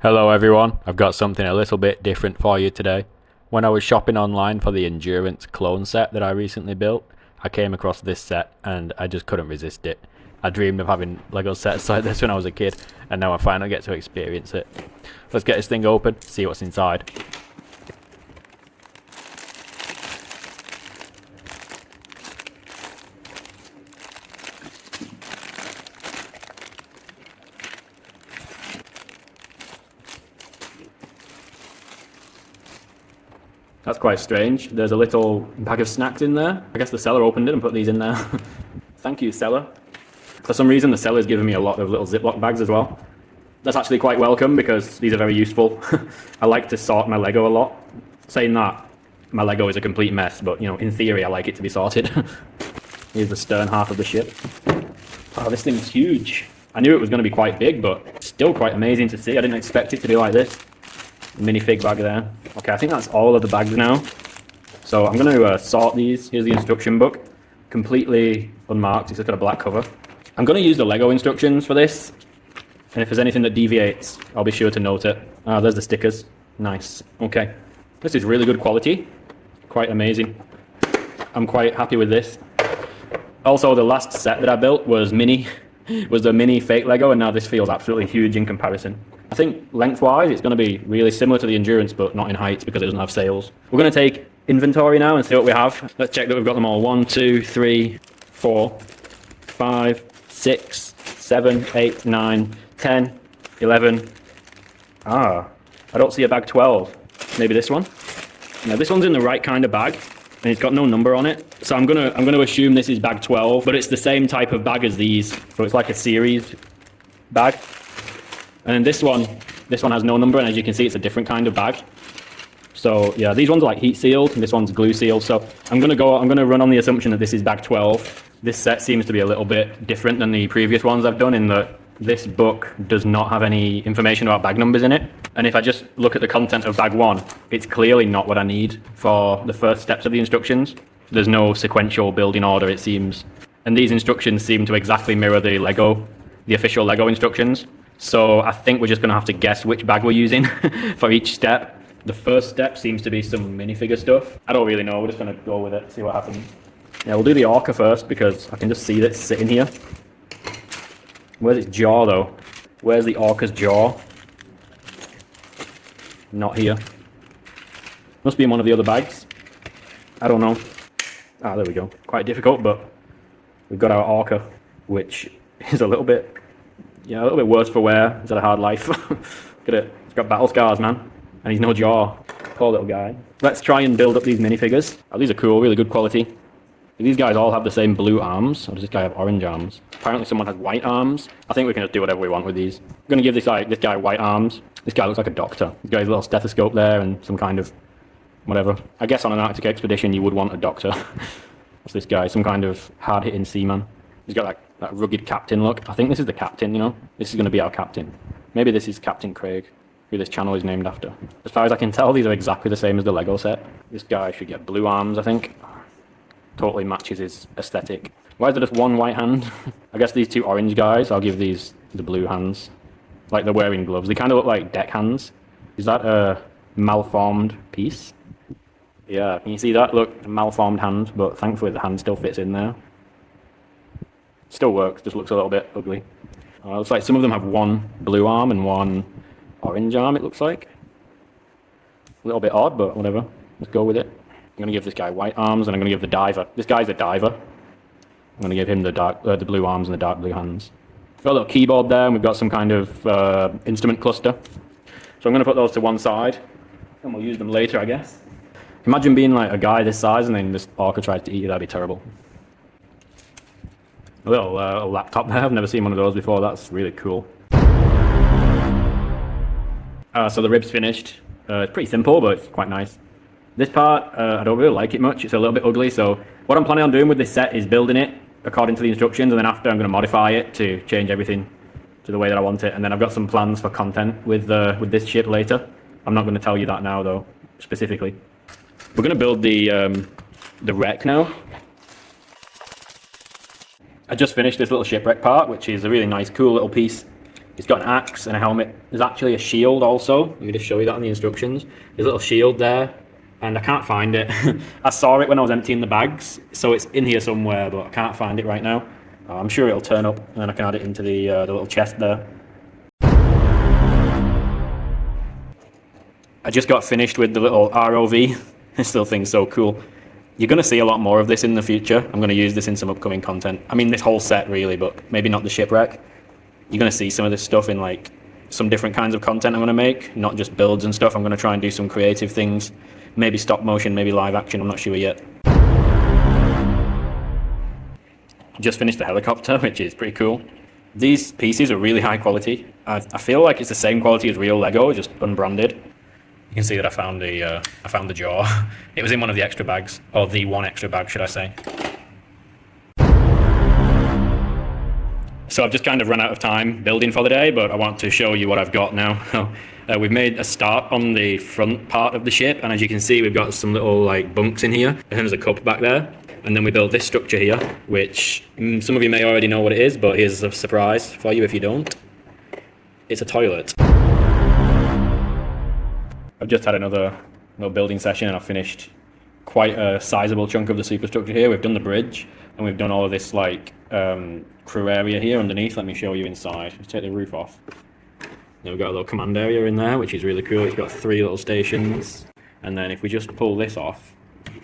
Hello everyone, I've got something a little bit different for you today. When I was shopping online for the Endurance clone set that I recently built, I came across this set and I just couldn't resist it. I dreamed of having Lego sets like this when I was a kid, and now I finally get to experience it. Let's get this thing open, see what's inside. That's quite strange. There's a little bag of snacks in there. I guess the seller opened it and put these in there. Thank you, seller. For some reason, the seller's given me a lot of little Ziploc bags as well. That's actually quite welcome because these are very useful. I like to sort my Lego a lot. Saying that, my Lego is a complete mess, but you know, in theory, I like it to be sorted. Here's the stern half of the ship. Oh, this thing's huge. I knew it was going to be quite big, but still quite amazing to see. I didn't expect it to be like this. Minifig bag there. Okay, I think that's all of the bags now. So I'm going to sort these. Here's the instruction book. Completely unmarked. It's just got a black cover. I'm going to use the Lego instructions for this. And if there's anything that deviates, I'll be sure to note it. Ah, there's the stickers. Nice. Okay. This is really good quality. Quite amazing. I'm quite happy with this. Also, the last set that I built was the mini fake Lego, and now this feels absolutely huge in comparison. I think lengthwise it's going to be really similar to the Endurance, but not in height because it doesn't have sails. We're going to take inventory now and see what we have. Let's check that we've got them all. 1, 2, 3, 4, 5, 6, 7, 8, 9, 10, 11. Ah, I don't see a bag 12. Maybe this one? Now this one's in the right kind of bag, and it's got no number on it. So I'm gonna assume this is bag 12, but it's the same type of bag as these. So it's like a series bag. And then this one has no number, and as you can see, it's a different kind of bag. So yeah, these ones are like heat sealed, and this one's glue sealed. So I'm gonna run on the assumption that this is bag 12. This set seems to be a little bit different than the previous ones I've done in that this book does not have any information about bag numbers in it. And if I just look at the content of bag 1, it's clearly not what I need for the first steps of the instructions. There's no sequential building order, it seems. And these instructions seem to exactly mirror the official Lego instructions. So I think we're just going to have to guess which bag we're using for each step. The first step seems to be some minifigure stuff. I don't really know, we're just going to go with it, see what happens. Yeah, we'll do the orca first because I can just see that it's sitting here. Where's its jaw though? Where's the orca's jaw? Not here. Must be in one of the other bags. I don't know. Ah, there we go. Quite difficult, but we've got our orca, which is a little bit worse for wear. He's had a hard life. Look at it. He's got battle scars, man. And he's no jaw. Poor little guy. Let's try and build up these minifigures. Oh, these are cool, really good quality. These guys all have the same blue arms, or does this guy have orange arms? Apparently someone has white arms. I think we can just do whatever we want with these. I'm going to give this guy white arms. This guy looks like a doctor. He's got his little stethoscope there and some kind of whatever. I guess on an Arctic expedition you would want a doctor. What's this guy? Some kind of hard-hitting seaman. He's got that rugged captain look. I think this is the captain, you know? This is going to be our captain. Maybe this is Captain Craig, who this channel is named after. As far as I can tell, these are exactly the same as the Lego set. This guy should get blue arms, I think. Totally matches his aesthetic. Why is there just one white hand? I guess these two orange guys, I'll give these the blue hands. Like they're wearing gloves. They kind of look like deck hands. Is that a malformed piece? Yeah, can you see that? Look, a malformed hand, but thankfully the hand still fits in there. Still works, just looks a little bit ugly. Looks like some of them have one blue arm and one orange arm, it looks like. A little bit odd, but whatever. Let's go with it. I'm going to give this guy white arms, and I'm going to give the diver. This guy's a diver. I'm going to give him the blue arms and the dark blue hands. We've got a little keyboard there, and we've got some kind of instrument cluster. So I'm going to put those to one side, and we'll use them later, I guess. Imagine being like a guy this size, and then this orca tries to eat you. That'd be terrible. A little laptop there. I've never seen one of those before. That's really cool. So the rib's finished. It's pretty simple, but it's quite nice. This part, I don't really like it much. It's a little bit ugly, so what I'm planning on doing with this set is building it according to the instructions, and then after I'm going to modify it to change everything to the way that I want it. And then I've got some plans for content with this ship later. I'm not going to tell you that now, though, specifically. We're going to build the wreck now. I just finished this little shipwreck part, which is a really nice, cool little piece. It's got an axe and a helmet. There's actually a shield also. Let me just show you that on the instructions. There's a little shield there, and I can't find it. I saw it when I was emptying the bags, so it's in here somewhere, but I can't find it right now. I'm sure it'll turn up, and then I can add it into the little chest there. I just got finished with the little ROV. This little thing's so cool. You're going to see a lot more of this in the future. I'm going to use this in some upcoming content. I mean, this whole set really, but maybe not the shipwreck. You're going to see some of this stuff in like some different kinds of content I'm going to make, not just builds and stuff. I'm going to try and do some creative things, maybe stop motion, maybe live action, I'm not sure yet. Just finished the helicopter, which is pretty cool. These pieces are really high quality. I feel like it's the same quality as real Lego, just unbranded. You can see that I found the jaw. It was in one of the extra bags, or the one extra bag, should I say. So I've just kind of run out of time building for the day, but I want to show you what I've got now. We've made a start on the front part of the ship, and as you can see, we've got some little like bunks in here, and there's a cup back there. And then we built this structure here, which some of you may already know what it is, but here's a surprise for you if you don't. It's a toilet. I've just had another building session, and I've finished quite a sizable chunk of the superstructure here. We've done the bridge, and we've done all of this like crew area here underneath. Let me show you inside. Let's take the roof off. Then we've got a little command area in there, which is really cool. It's got 3 little stations. And then if we just pull this off,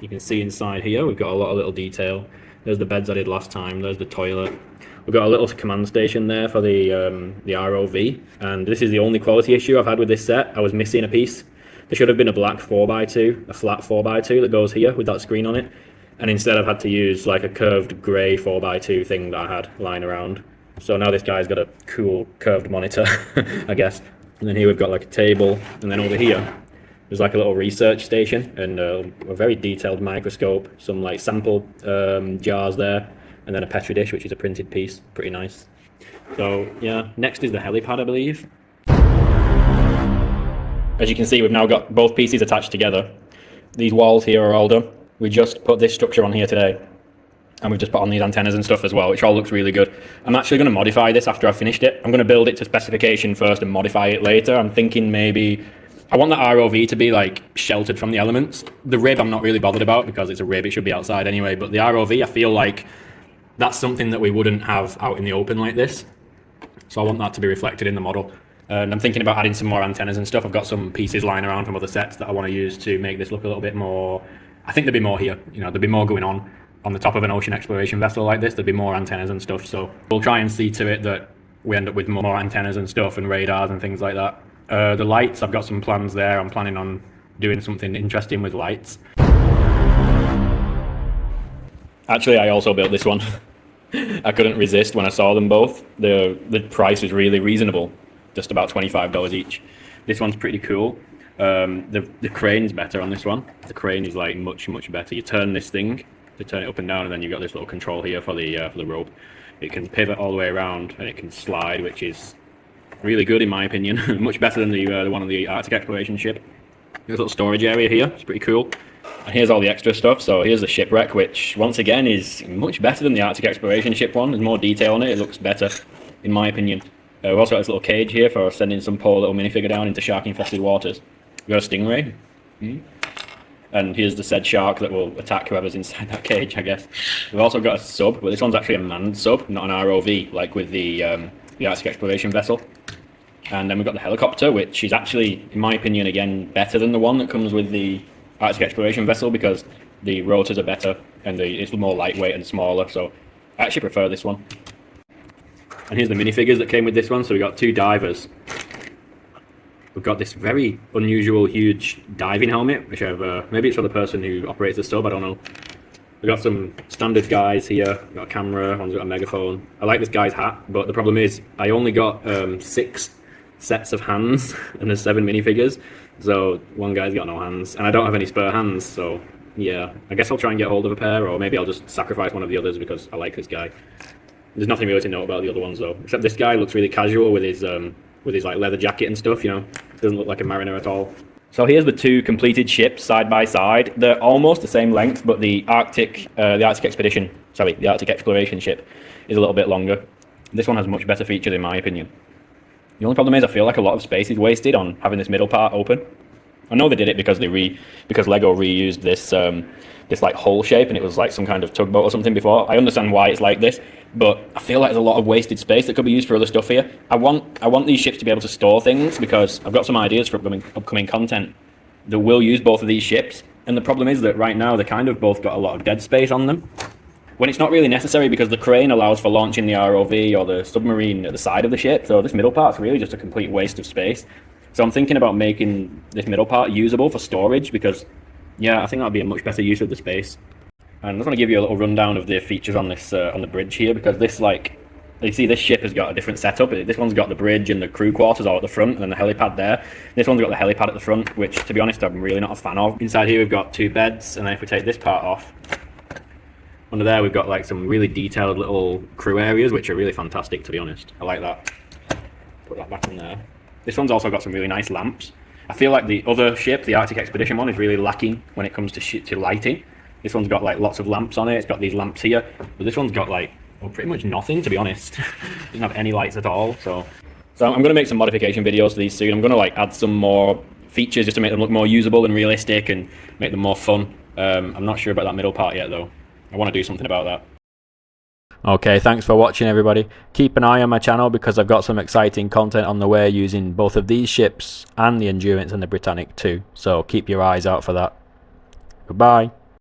you can see inside here, we've got a lot of little detail. There's the beds I did last time. There's the toilet. We've got a little command station there for the ROV. And this is the only quality issue I've had with this set. I was missing a piece. There should have been a black 4x2, a flat 4x2 that goes here with that screen on it. And instead I've had to use like a curved grey 4x2 thing that I had lying around. So now this guy's got a cool curved monitor, I guess. And then here we've got like a table. And then over here, there's like a little research station and a very detailed microscope, some like sample jars there, and then a Petri dish, which is a printed piece. Pretty nice. So yeah, next is the helipad, I believe. As you can see, we've now got both pieces attached together. These walls here are all done. We just put this structure on here today, and we've just put on these antennas and stuff as well, which all looks really good. I'm actually going to modify this after I've finished it. I'm going to build it to specification first and modify it later. I'm thinking maybe I want the ROV to be like sheltered from the elements. The RHIB I'm not really bothered about because it's a RHIB, it should be outside anyway, but the ROV, I feel like that's something that we wouldn't have out in the open like this. So I want that to be reflected in the model. And I'm thinking about adding some more antennas and stuff. I've got some pieces lying around from other sets that I want to use to make this look a little bit more, I think there'd be more here, you know, there'd be more going on the top of an ocean exploration vessel like this. There'd be more antennas and stuff, so we'll try and see to it that we end up with more antennas and stuff and radars and things like that. The lights, I've got some plans there. I'm planning on doing something interesting with lights. Actually, I also built this one. I couldn't resist when I saw them both. The price was really reasonable, just about $25 each. This one's pretty cool. The crane's better on this one. The crane is like much better. You turn this thing to turn it up and down, and then you've got this little control here for the rope. It can pivot all the way around, and it can slide, which is really good in my opinion. Much better than the one on the Arctic exploration ship. There's a little storage area here. It's pretty cool. And here's all the extra stuff. So here's the shipwreck, which once again is much better than the Arctic exploration ship one. There's more detail on it. It looks better, in my opinion. We've also got this little cage here for sending some poor little minifigure down into shark-infested waters. We've got a stingray. And here's the said shark that will attack whoever's inside that cage, I guess. We've also got a sub, but this one's actually a manned sub, not an ROV, like with the Arctic exploration vessel. And then we've got the helicopter, which is actually, in my opinion, again, better than the one that comes with the Arctic exploration vessel because the rotors are better and it's more lightweight and smaller, so I actually prefer this one. And here's the minifigures that came with this one. So we've got 2 divers. We've got this very unusual, huge diving helmet, which I've, maybe it's for the person who operates the sub, I don't know. We've got some standard guys here. We've got a camera, one's got a megaphone. I like this guy's hat, but the problem is I only got 6 sets of hands and there's 7 minifigures. So one guy's got no hands, and I don't have any spare hands, so yeah. I guess I'll try and get hold of a pair, or maybe I'll just sacrifice one of the others because I like this guy. There's nothing really to know about the other ones though, except this guy looks really casual with his like leather jacket and stuff, you know. Doesn't look like a mariner at all. So here's the 2 completed ships side by side. They're almost the same length, but the Arctic exploration ship is a little bit longer. This one has much better features in my opinion. The only problem is I feel like a lot of space is wasted on having this middle part open. I know they did it because because Lego reused this this like hole shape, and it was like some kind of tugboat or something before. I understand why it's like this, but I feel like there's a lot of wasted space that could be used for other stuff here. I want these ships to be able to store things, because I've got some ideas for upcoming content that will use both of these ships. And the problem is that right now they kind of both got a lot of dead space on them, when it's not really necessary, because the crane allows for launching the ROV or the submarine at the side of the ship. So this middle part's really just a complete waste of space. So I'm thinking about making this middle part usable for storage, because yeah, I think that'll be a much better use of the space. And I just want to give you a little rundown of the features on this on the bridge here, because this, like, you see this ship has got a different setup. This one's got the bridge and the crew quarters all at the front, and then the helipad there. This one's got the helipad at the front, which, to be honest, I'm really not a fan of. Inside here we've got 2 beds, and then if we take this part off, under there we've got like some really detailed little crew areas, which are really fantastic, to be honest. I like that. Put that back in there. This one's also got some really nice lamps. I feel like the other ship, the Arctic Expedition one, is really lacking when it comes to lighting. This one's got like lots of lamps on it. It's got these lamps here, but this one's got like, well, pretty much nothing, to be honest. Doesn't have any lights at all. So I'm going to make some modification videos to these soon. I'm going to like add some more features just to make them look more usable and realistic and make them more fun. I'm not sure about that middle part yet though. I want to do something about that. Okay, thanks for watching, everybody. Keep an eye on my channel, because I've got some exciting content on the way using both of these ships and the Endurance and the Britannic too. So keep your eyes out for that. Goodbye.